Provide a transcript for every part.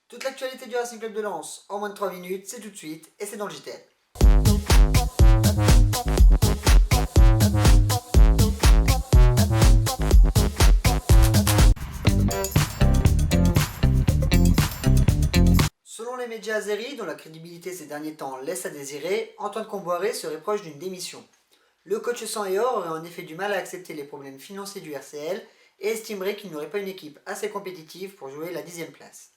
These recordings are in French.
Toute l'actualité du Racing Club de Lens en moins de 3 minutes, c'est tout de suite et c'est dans le JTL. Selon les médias azéris, dont la crédibilité ces derniers temps laisse à désirer, Antoine Kombouaré serait proche d'une démission. Le coach Sanyor aurait en effet du mal à accepter les problèmes financiers du RCL et estimerait qu'il n'aurait pas une équipe assez compétitive pour jouer la 10e place.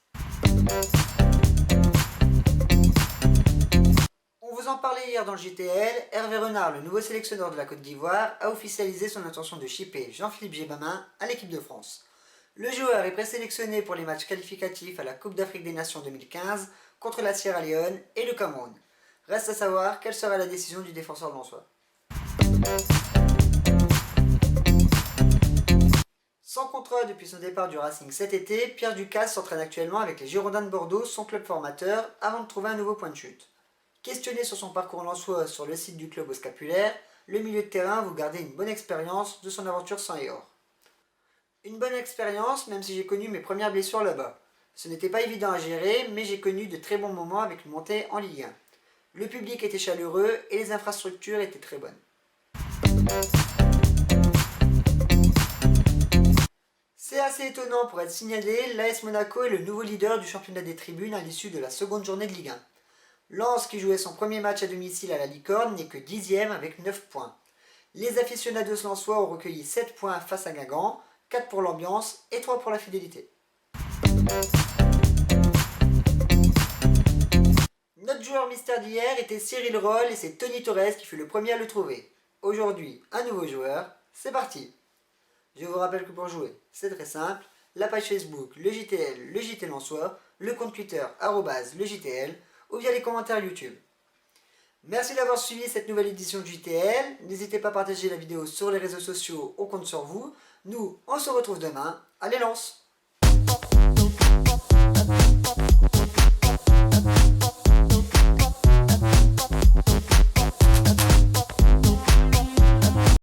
On vous en parlait hier dans le JTL, Hervé Renard, le nouveau sélectionneur de la Côte d'Ivoire, a officialisé son intention de shipper Jean-Philippe Gbamin à l'équipe de France. Le joueur est présélectionné pour les matchs qualificatifs à la Coupe d'Afrique des Nations 2015 contre la Sierra Leone et le Cameroun. Reste à savoir quelle sera la décision du défenseur lensois. Sans contrat depuis son départ du Racing cet été, Pierre Ducasse s'entraîne actuellement avec les Girondins de Bordeaux, son club formateur, avant de trouver un nouveau point de chute. Questionné sur son parcours lensois sur le site du club au Scapulaire, le milieu de terrain vous gardez une bonne expérience de son aventure sans Eor. Une bonne expérience, même si j'ai connu mes premières blessures là-bas. Ce n'était pas évident à gérer, mais j'ai connu de très bons moments avec une montée en Ligue 1. Le public était chaleureux et les infrastructures étaient très bonnes. C'est assez étonnant pour être signalé, l'AS Monaco est le nouveau leader du championnat des tribunes à l'issue de la seconde journée de Ligue 1. Lens, qui jouait son premier match à domicile à la Licorne, n'est que 10e avec 9 points. Les aficionados lensois ont recueilli 7 points face à Guingamp, 4 pour l'ambiance et 3 pour la fidélité. Notre joueur mystère d'hier était Cyril Roll et c'est Tony Torres qui fut le premier à le trouver. Aujourd'hui, un nouveau joueur, c'est parti. Je vous rappelle que pour jouer, c'est très simple, la page Facebook, le JTL, le JT Lensois, le compte Twitter, @le JTL, ou via les commentaires YouTube. Merci d'avoir suivi cette nouvelle édition du JTL, n'hésitez pas à partager la vidéo sur les réseaux sociaux, on compte sur vous. Nous, on se retrouve demain, allez Lens!